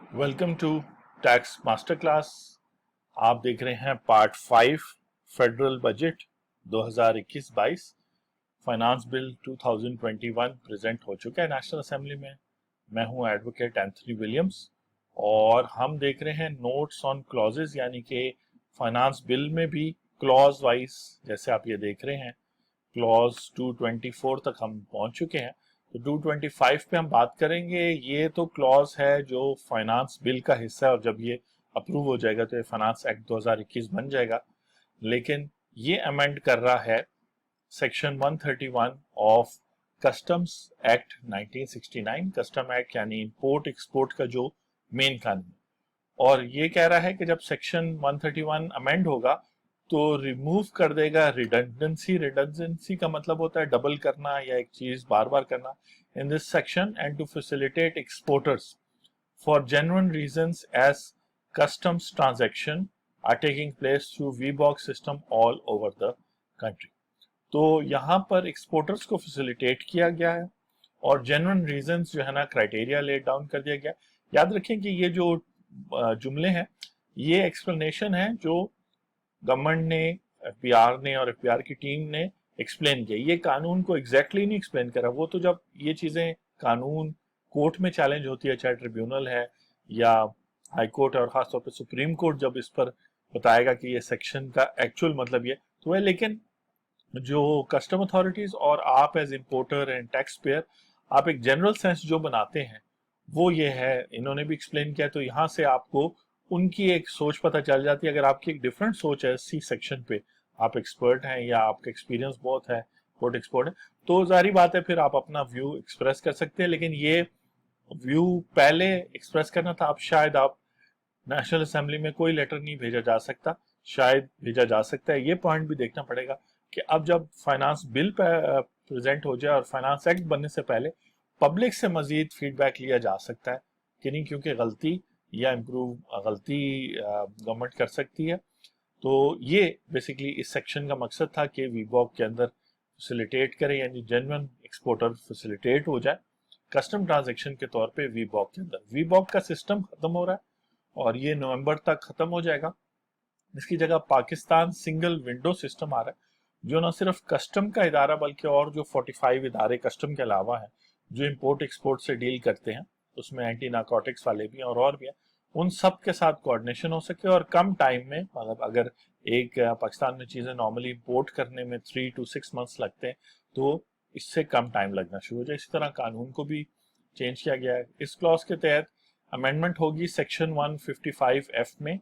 Welcome to tax master class. आप देख रहे हैं part 5 federal budget 2021-22। Finance bill 2021 present हो चुका है नेशनल असेंबली में। मैं हूं एडवोकेट एंथनी विलियम्स और हम देख रहे हैं नोट्स ऑन क्लॉजेस, यानी कि फाइनेंस बिल में भी क्लॉज वाइज, जैसे आप ये देख रहे हैं क्लॉज 224 तक हम पहुंच चुके हैं। तो 225 पे हम बात करेंगे। ये तो क्लॉज है जो फाइनेंस बिल का हिस्सा है और जब ये अप्रूव हो जाएगा तो ये फाइनेंस एक्ट 2021 बन जाएगा। लेकिन ये अमेंड कर रहा है section 131 of customs act 1969। Custom act यानी इंपोर्ट एक्सपोर्ट का जो मेन कानून, और ये कह रहा है कि जब सेक्शन 131 अमेंड होगा तो रिमूव कर देगा रिडंडेंसी। रिडंडेंसी का मतलब होता है डबल करना या एक चीज बार बार करना in this section, and to facilitate exporters for genuine reasons as customs transaction are taking place through VBox system all over the country. तो यहाँ पर एक्सपोर्टर्स को फैसिलिटेट किया गया है और जेन्युइन रीजंस जो है ना क्राइटेरिया लेट डाउन कर दिया गया। याद रखें कि ये जो जुमले हैं ये एक्सप्लेनेशन है जो गवर्नमेंट ने, एफबीआर ने और एफबीआर की टीम ने एक्सप्लेन किया। ये कानून को एग्जैक्टली नहीं एक्सप्लेन करा। वो तो जब ये चीजें कानून कोर्ट में चैलेंज होती है, चाहे ट्रिब्यूनल है या हाई कोर्ट और खासतौर पर सुप्रीम कोर्ट, जब इस पर बताएगा कि ये सेक्शन का एक्चुअल मतलब ये तो है। लेकिन जो कस्टम अथॉरिटीज और आप as importer and taxpayer, आप एक जनरल सेंस जो बनाते हैं वो ये है, इन्होंने भी एक्सप्लेन किया। तो यहाँ से आपको उनकी एक सोच पता चल जाती है। अगर आपकी एक डिफरेंट सोच है सी सेक्शन पे, आप एक्सपर्ट हैं या आपका एक्सपीरियंस बहुत है, कोर्ट एक्सपर्ट है, तो जारी बात है फिर आप अपना व्यू एक्सप्रेस कर सकते हैं। लेकिन ये व्यू पहले एक्सप्रेस करना था, अब शायद आप नेशनल असेंबली में कोई लेटर नहीं भेजा जा सकता, शायद भेजा जा सकता है। ये पॉइंट भी देखना पड़ेगा कि अब जब फाइनेंस बिल प्रेजेंट हो जाए और फाइनेंस एक्ट बनने से पहले पब्लिक से मजीद फीडबैक लिया जा सकता है कि नहीं, क्योंकि गलती या इम्प्रूव गलती गवर्नमेंट कर सकती है। तो ये बेसिकली इस सेक्शन का मकसद था कि वीबॉक के अंदर फैसिलिटेट करें, यानी जेन्युइन एक्सपोर्टर फैसिलिटेट हो जाए कस्टम ट्रांजैक्शन के तौर पे वीबॉक के अंदर। वीबॉक का सिस्टम खत्म हो रहा है और ये नवंबर तक खत्म हो जाएगा। इसकी जगह पाकिस्तान सिंगल विंडो सिस्टम आ रहा है, जो न सिर्फ कस्टम का इदारा बल्कि और जो 45 इदारे कस्टम के अलावा हैं जो इंपोर्ट एक्सपोर्ट से डील करते हैं, उसमें एंटी नार्कोटिक्स वाले भी हैं और भी हैं, उन सब के साथ कोऑर्डिनेशन हो सके और कम टाइम में, मतलब अगर एक पाकिस्तान में चीजें नॉर्मली इंपोर्ट करने में 3 to 6 मंथ्स लगते हैं, तो इससे कम टाइम लगना शुरू हो जाए। इसी तरह कानून को भी चेंज किया गया है। इस क्लॉज के तहत अमेंडमेंट होगी सेक्शन 155F में,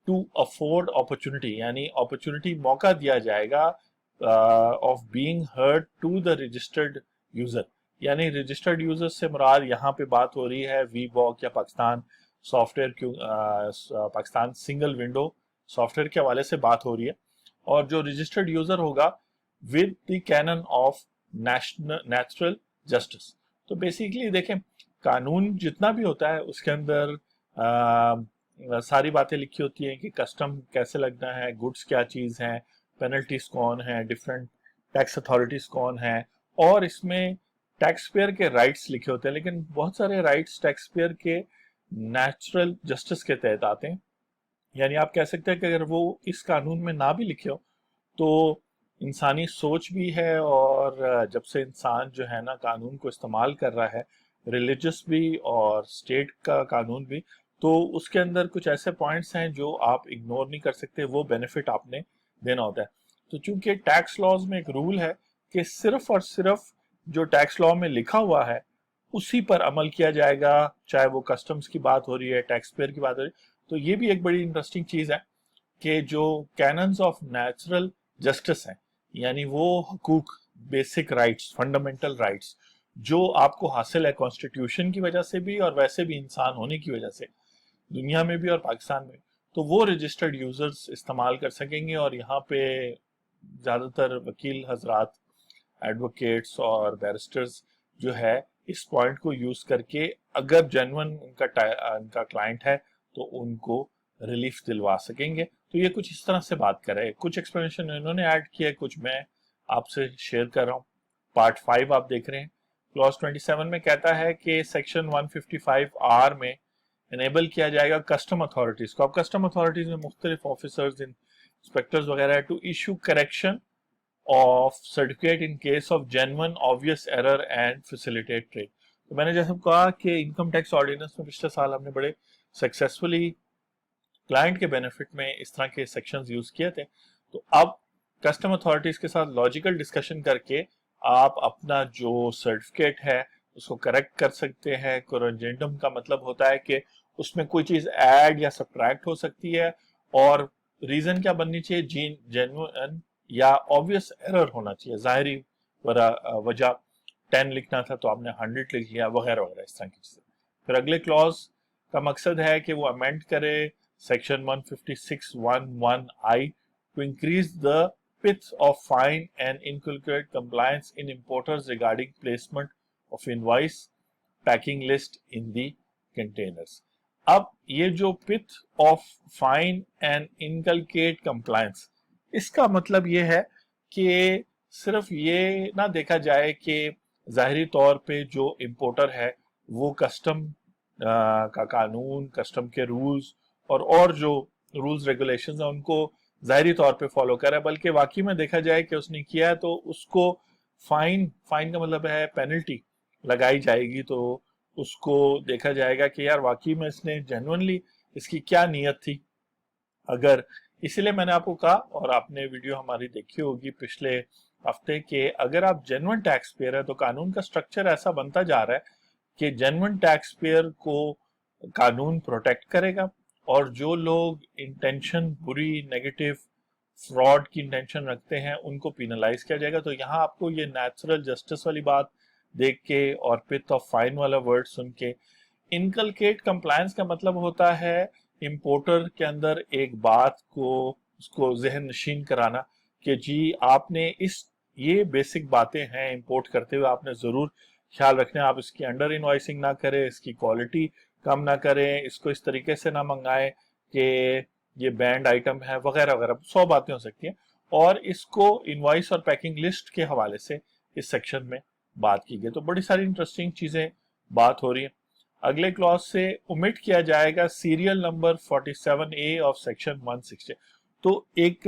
टू अफोर्ड अपॉर्चुनिटी, यानी अपॉर्चुनिटी मौका दिया जाएगा of being heard to the registered user. यानी रजिस्टर्ड यूजर से मुराद यहाँ पे बात हो रही है वीबॉक या पाकिस्तान सॉफ्टवेयर क्यों पाकिस्तान सिंगल विंडो सॉफ्टवेयर के हवाले से बात हो रही है। और जो रजिस्टर्ड यूजर होगा with the canon of natural justice. तो बेसिकली देखें, कानून जितना भी होता है उसके अंदर सारी बातें लिखी होती हैं कि कस्टम कैसे लगना है, गुड्स क्या चीज है, पेनल्टीज कौन है, डिफरेंट टैक्स अथॉरिटीज कौन है, और इसमें टैक्स पेयर के राइट्स लिखे होते हैं। लेकिन बहुत सारे राइट्स टैक्स पेयर के नेचुरल जस्टिस के तहत आते हैं। यानी आप कह सकते हैं कि अगर वो इस कानून में ना भी लिखे हो तो इंसानी सोच भी है, और जब से इंसान जो है ना कानून को इस्तेमाल कर रहा है, रिलीजियस भी और स्टेट का कानून भी, तो उसके अंदर कुछ ऐसे पॉइंट्स हैं जो आप इग्नोर नहीं कर सकते, वो बेनिफिट आपने देना होता है। तो चूंकि टैक्स लॉज में एक रूल है कि सिर्फ और सिर्फ जो टैक्स लॉ में लिखा हुआ है उसी पर अमल किया जाएगा, चाहे वो कस्टम्स की बात हो रही है, टैक्स पेयर की बात हो रही है। तो ये भी एक बड़ी इंटरेस्टिंग चीज है कि जो कैनन्स ऑफ नेचुरल जस्टिस हैं, यानी वो हकूक, बेसिक राइट्स, फंडामेंटल राइट्स जो आपको हासिल है कॉन्स्टिट्यूशन की वजह से भी और वैसे भी इंसान होने की वजह से, दुनिया में भी और पाकिस्तान में, तो वो रजिस्टर्ड यूजर्स इस्तेमाल कर सकेंगे। और यहाँ पे ज्यादातर वकील हजरात, एडवोकेट्स और बैरिस्टर्स जो है इस पॉइंट को यूज करके, अगर जेन्युइन उनका क्लाइंट है तो उनको रिलीफ दिलवा सकेंगे। तो ये कुछ इस तरह से बात कर रहे हैं। कुछ एक्सप्लेनेशन इन्होंने ऐड किया है, कुछ मैं आपसे शेयर कर रहा हूँ। पार्ट 5 आप देख रहे हैं। क्लॉज 27 में कहता है कि सेक्शन 155R में इनेबल किया जाएगा कस्टम अथॉरिटीज को। अब कस्टम अथॉरिटीज में मुख्तलिफ ऑफिसर्स, इंस्पेक्टर्स वगैरह to issue correction of certificate in case of genuine obvious error and facilitate trade. तो मैंने जैसे कहा कि इनकम टैक्स ऑर्डिनेंस में पिछले साल हमने बड़े सक्सेसफुली क्लाइंट के बेनिफिट में इस तरह के सेक्शंस यूज किए थे। तो अब कस्टम अथॉरिटीज के साथ लॉजिकल डिस्कशन करके आप अपना जो सर्टिफिकेट है उसको करेक्ट कर सकते हैं। कोरेंजेंडम का मतलब होता है कि उसमें कोई चीज ऐड या सब्ट्रैक्ट हो सकती है, और रीजन क्या बननी चाहिए, जेन्युइन या ऑब्वियस एरर होना चाहिए, जाहिरी वजह 10 लिखना था तो आपने 100 लिख लिया, वगैरह वगैरह इस तरह की चीजें। फिर अगले क्लॉज का मकसद है कि वो अमेंड करे section 156(1)(i) to increase the width of fine and inculcate compliance in importers regarding placement of invoice packing list in the containers। अब ये जो width of fine and inculcate compliance, इसका मतलब ये है कि सिर्फ ये ना देखा जाए कि जाहिरी तौर पे जो इंपोर्टर है वो कस्टम का कानून, कस्टम के रूल्स और जो रूल्स रेगुलेशंस हैं उनको जाहिरी तौर पे फॉलो करे, बल्कि वाकई में देखा जाए कि उसने किया है तो उसको फाइन का मतलब है पेनल्टी लगाई जाएगी। तो उसको देखा जाएगा कि यार वाकई में इसने जेन्युइनली इसकी क्या नीयत थी। अगर इसीलिए मैंने आपको कहा, और आपने वीडियो हमारी देखी होगी पिछले हफ्ते, कि अगर आप जेन्युइन टैक्स पेयर है तो कानून का स्ट्रक्चर ऐसा बनता जा रहा है कि जेन्युइन टैक्स पेयर को कानून प्रोटेक्ट करेगा, और जो लोग इंटेंशन बुरी, नेगेटिव, फ्रॉड की इंटेंशन रखते हैं उनको पिनलाइज किया जाएगा। तो यहाँ आपको ये नेचुरल जस्टिस वाली बात देख के और पिथ ऑफ फाइन वाला वर्ड सुन के, इनकलकेट कंप्लायंस का मतलब होता है इंपोर्टर के अंदर एक बात को उसको जहन नशीन कराना कि जी आपने ये बेसिक बातें हैं इंपोर्ट करते हुए आपने जरूर ख्याल रखना है। आप इसकी अंडर इनवॉइसिंग ना करें, इसकी क्वालिटी कम ना करें, इसको इस तरीके से ना मंगाएं कि ये बैंड आइटम है, वगैरह वगैरह 100 बातें हो सकती हैं। और इसको इनवॉइस और पैकिंग लिस्ट के हवाले से इस सेक्शन में बात की गई। तो बड़ी सारी इंटरेस्टिंग चीजें बात हो रही है। अगले क्लॉज से ओमिट किया जाएगा serial number 47A of section 160। तो एक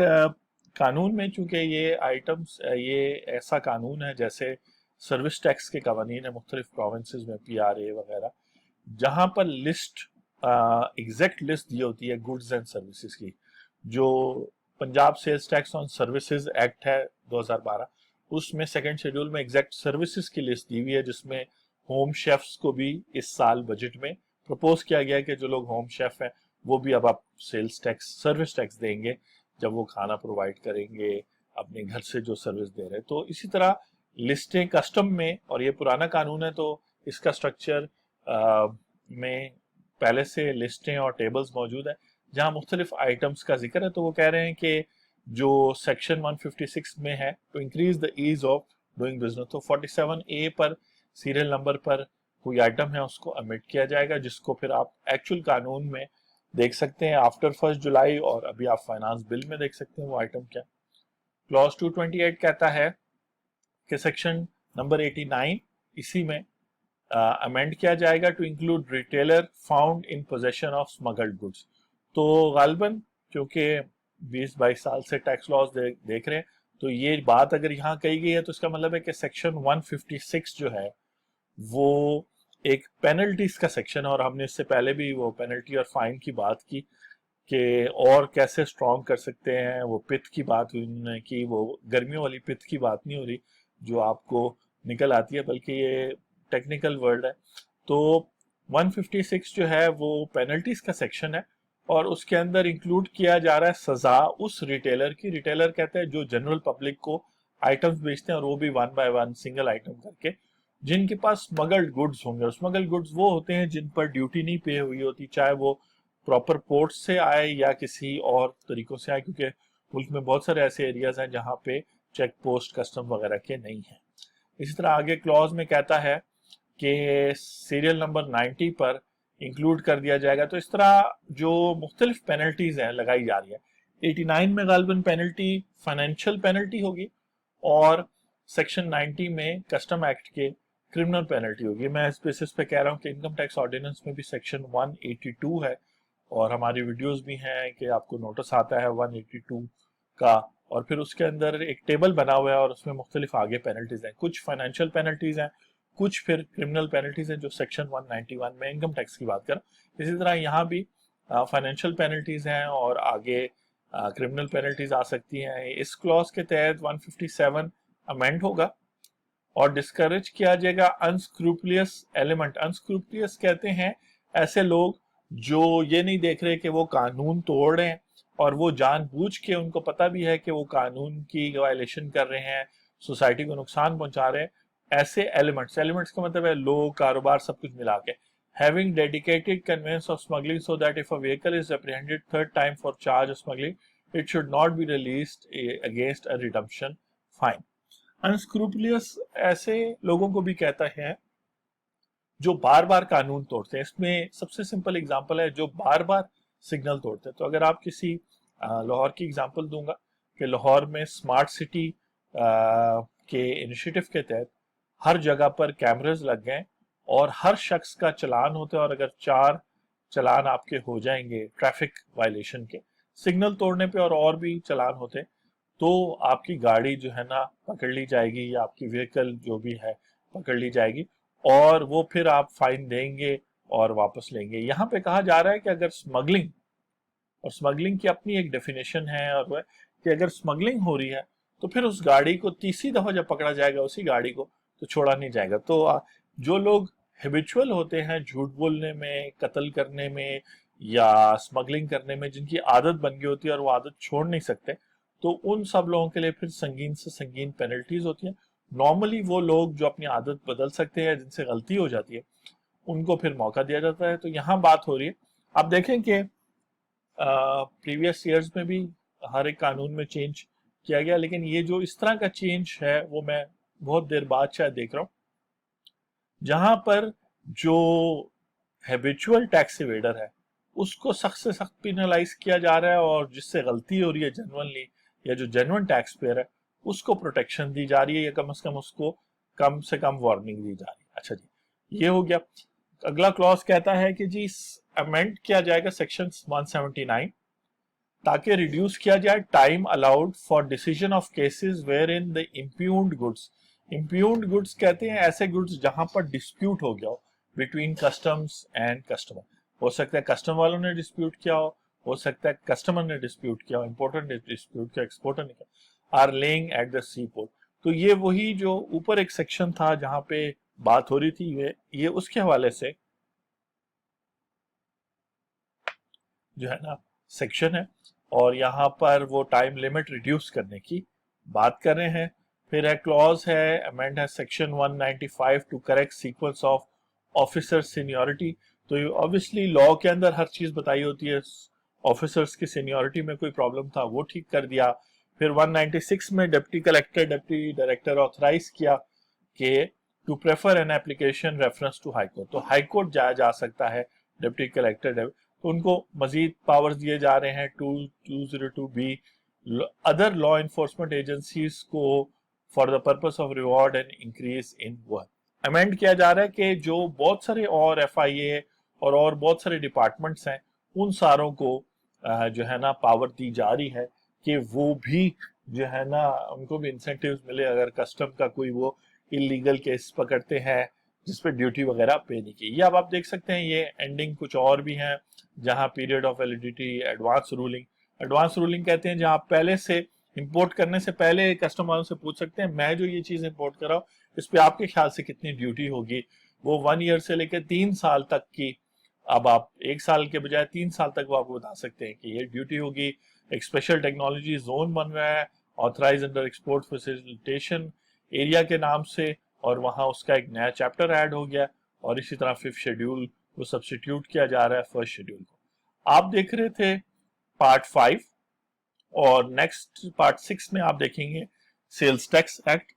कानून में चूंकि ये आइटम्स, ये ऐसा कानून है जैसे सर्विस टैक्स के कवानीन है मुख्तलिफ प्रोविंसेस में, PRA वगैरह, जहां पर लिस्ट एग्जैक्ट लिस्ट दी होती है गुड्स एंड सर्विसेज की। जो Punjab sales tax on services act है 2012, उसमें सेकंड शेड्यूल में एग्जैक्ट सर्विसेज की लिस्ट दी हुई है, जिसमें होम शेफ्स को भी इस साल बजट में प्रपोज किया गया है कि जो लोग होम शेफ हैं वो भी अब आप सेल्स टैक्स, सर्विस टैक्स देंगे जब वो खाना प्रोवाइड करेंगे अपने घर से जो सर्विस दे रहे हैं। तो इसी तरह लिस्टें कस्टम में, और ये पुराना कानून है तो इसका स्ट्रक्चर में पहले से लिस्टें और टेबल्स मौजूद है जहां मुख्तलिफ आइटम्स का जिक्र है। तो वो कह रहे हैं कि जो सेक्शन 156 में है to increase the ease of doing business, तो 47A पर सीरियल नंबर पर कोई आइटम है उसको अमिट किया जाएगा, जिसको फिर आप एक्चुअल कानून में देख सकते हैं आफ्टर 1 जुलाई, और अभी आप फाइनेंस बिल में देख सकते हैं वो आइटम क्या। क्लॉज 228 कहता है कि सेक्शन नंबर 89 इसी में अमेंड किया जाएगा to include retailer found in possession of smuggled goods. तो गालिबन क्योंकि 20-22 साल से टैक्स लॉज देख रहे हैं, तो ये बात अगर यहाँ कही गई है तो इसका मतलब है कि सेक्शन 156 जो है वो एक पेनल्टीज का सेक्शन है, और हमने इससे पहले भी वो पेनल्टी और फाइन की बात की कि और कैसे स्ट्रॉन्ग कर सकते हैं। वो पिथ की बात हुई उन्होंने की, वो गर्मियों वाली पिथ की बात नहीं हो रही जो आपको निकल आती है, बल्कि ये टेक्निकल वर्ड है। तो 156 जो है वो पेनल्टीज का सेक्शन है, और उसके अंदर इंक्लूड किया जा रहा है सजा उस रिटेलर की, रिटेलर कहते हैं जो जनरल पब्लिक को आइटम्स बेचते हैं, और वो भी 1 बाय 1 सिंगल आइटम करके, जिनके पास स्मगल्ड गुड्स होंगे। स्मगल्ड गुड्स वो होते हैं जिन पर ड्यूटी नहीं पे हुई होती, चाहे वो प्रॉपर पोर्ट से आए या किसी और तरीकों से आए, क्योंकि मुल्क में बहुत सारे ऐसे एरियाज हैं जहां पे चेक पोस्ट, कस्टम वगैरह के नहीं है। इसी तरह आगे क्लॉज में कहता है कि सीरियल नंबर 90 पर इंक्लूड कर दिया जाएगा। तो इस तरह जो मुख्तलिफ पेनल्टीज हैं लगाई जा रही है। 89 में गालिबन पेनल्टी फाइनेंशियल पेनल्टी होगी, और सेक्शन 90 में कस्टम एक्ट के क्रिमिनल पेनल्टी होगी। मैं इस बेसिस पे कह रहा हूँ कि इनकम टैक्स ऑर्डिनेंस में भी सेक्शन 182 है और हमारी वीडियोस भी हैं कि आपको नोटिस आता है 182 का, और फिर उसके अंदर एक टेबल बना हुआ है और उसमें मुख्तलिफ आगे पेनल्टीज हैं, कुछ फाइनेंशियल पेनल्टीज हैं, कुछ फिर क्रिमिनल पेनल्टीज हैं जो सेक्शन 191 में इनकम टैक्स की बात कर। इसी तरह यहाँ भी फाइनेंशियल पेनल्टीज हैं और आगे क्रिमिनल पेनल्टीज आ सकती हैं। इस क्लॉज के तहत 157 अमेंड होगा और डिस्करेज किया जाएगा अनस्क्रूपलियस एलिमेंट। अनस्क्रूपलियस कहते हैं ऐसे लोग जो ये नहीं देख रहे कि वो कानून तोड़ रहे हैं और वो जानबूझ के, उनको पता भी है कि वो कानून की वायलेशन कर रहे हैं, सोसाइटी को नुकसान पहुंचा रहे हैं। ऐसे एलिमेंट्स का मतलब है लोग, कारोबार, सब कुछ मिला के। Having dedicated conveyance of smuggling so that if a vehicle is apprehended third time for charge of smuggling it should not be released against a redemption fine. Unscrupulous ऐसे लोगों को भी कहता है जो बार बार कानून तोड़ते हैं। इसमें सबसे सिंपल एग्जांपल है जो बार बार सिग्नल तोड़ते हैं। तो अगर आप किसी लाहौर की एग्जांपल दूंगा कि लाहौर में स्मार्ट सिटी के इनिशिएटिव के तहत हर जगह पर कैमरेज लग गए और हर शख्स का चालान होता है, और अगर 4 चालान आपके हो जाएंगे ट्रैफिक वायलेशन के, सिग्नल तोड़ने पे और भी चालान होते, तो आपकी गाड़ी जो है ना पकड़ ली जाएगी या आपकी व्हीकल जो भी है पकड़ ली जाएगी और वो फिर आप फाइन देंगे और वापस लेंगे। यहाँ पे कहा जा रहा है कि अगर स्मगलिंग, और स्मगलिंग की अपनी एक डेफिनेशन है, और वह कि अगर स्मगलिंग हो रही है तो फिर उस गाड़ी को तीसरी दफा जब पकड़ा जाएगा उसी गाड़ी को, तो छोड़ा नहीं जाएगा। तो जो लोग हैबिचुअल होते हैं झूठ बोलने में, कत्ल करने में या स्मगलिंग करने में, जिनकी आदत बन गई होती है और वो आदत छोड़ नहीं सकते, तो उन सब लोगों के लिए फिर संगीन से संगीन पेनल्टीज होती हैं। नॉर्मली वो लोग जो अपनी आदत बदल सकते हैं, जिनसे गलती हो जाती है, उनको फिर मौका दिया जाता है। तो यहाँ बात हो रही है, आप देखें कि प्रीवियस ईयर्स में भी हर एक कानून में चेंज किया गया, लेकिन ये जो इस तरह का चेंज है वो मैं बहुत देर बाद शायद देख रहा हूँ, जहां पर जो हैबिचुअल टैक्स इवेडर है उसको सख्त से सख्त पिनलाइज किया जा रहा है, और जिससे गलती हो रही है जेन्युइनली, या जो जेन्युइन टैक्स पेयर है उसको प्रोटेक्शन दी जा रही है, या कम से कम उसको कम से कम वार्निंग दी जा रही है। अच्छा जी, ये हो गया। अगला क्लॉज कहता है कि जी अमेंड किया जाएगा सेक्शन 179 ताकि रिड्यूस किया जाए time allowed for decision of cases where in the impugned goods. Impugned goods कहते हैं ऐसे गुड्स जहां पर डिस्प्यूट हो गया हो बिटवीन कस्टम्स एंड कस्टमर। हो सकता है कस्टम वालों ने डिस्प्यूट किया हो सकता है कस्टमर ने डिस्प्यूट किया हो, इंपोर्टर ने डिस्प्यूट किया, एक्सपोर्टर ने किया, are lying at the sea port. तो ये वही जो ऊपर एक सेक्शन था जहां पे बात हो रही थी, ये उसके हवाले से जो है ना सेक्शन है, और यहाँ पर वो टाइम लिमिट रिड्यूस करने की बात कर रहे हैं। फिर एक क्लॉज है, अमेंड है section 195 to correct sequence of officer seniority. तो ऑब्वियसली लॉ के अंदर हर चीज बताई होती है, ऑफिसर्स की सीनियरिटी में कोई प्रॉब्लम था वो ठीक कर दिया। फिर 196 में deputy collector, deputy director authorise किया कि to prefer an application reference to high court. तो हाई कोर्ट जाया जा सकता है डिप्टी कलेक्टर, तो उनको मजीद पावर्स दिए जा रहे हैं। 202B other law enforcement agencies को for the purpose of reward and increase in work. Amend किया जा रहा है कि जो बहुत सारे और FIA और बहुत सारे डिपार्टमेंट्स हैं उन सारों को जो है ना पावर दी जा रही है कि वो भी जो है ना उनको भी इंसेंटिव्स मिले अगर कस्टम का कोई वो इलीगल केस पकड़ते हैं जिसपे ड्यूटी वगैरह पे नहीं की। ये अब आप देख सकते हैं, ये एंडिंग कुछ और भी हैं जहां period of validity, advance ruling कहते हैं जहां पहले से इंपोर्ट करने से पहले कस्टम वालों से पूछ सकते हैं मैं जो ये चीज इंपोर्ट कर रहा हूँ इस पे आपके ख्याल से कितनी ड्यूटी होगी। वो 1 ईयर से लेकर 3 साल तक की, अब आप 1 साल के बजाय 3 साल तक वो आपको बता सकते हैं कि ये ड्यूटी होगी। एक स्पेशल टेक्नोलॉजी जोन बन रहा है authorise under export facilitation area के नाम से, और वहां उसका एक नया चैप्टर ऐड हो गया, और इसी तरह 5th शेड्यूल को सब्स्टिट्यूट किया जा रहा है 1st शेड्यूल को। आप देख रहे थे पार्ट 5, और नेक्स्ट पार्ट 6 में आप देखेंगे सेल्स टैक्स एक्ट।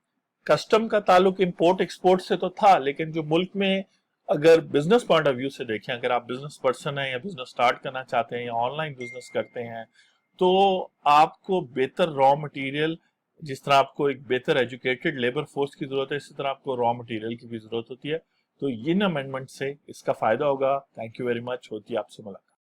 कस्टम का ताल्लुक इंपोर्ट एक्सपोर्ट से तो था, लेकिन जो मुल्क में अगर बिजनेस पॉइंट ऑफ व्यू से देखें, अगर आप बिजनेस पर्सन हैं या बिजनेस स्टार्ट करना चाहते हैं या ऑनलाइन बिजनेस करते हैं, तो आपको बेहतर रॉ मटेरियल जिस तरह आपको एक बेहतर एजुकेटेड लेबर फोर्स की जरूरत है, इसी तरह आपको रॉ मटेरियल की भी जरूरत होती है। तो इन अमेंडमेंट से इसका फायदा होगा। Thank you very much. होती है आपसे मुलाकात।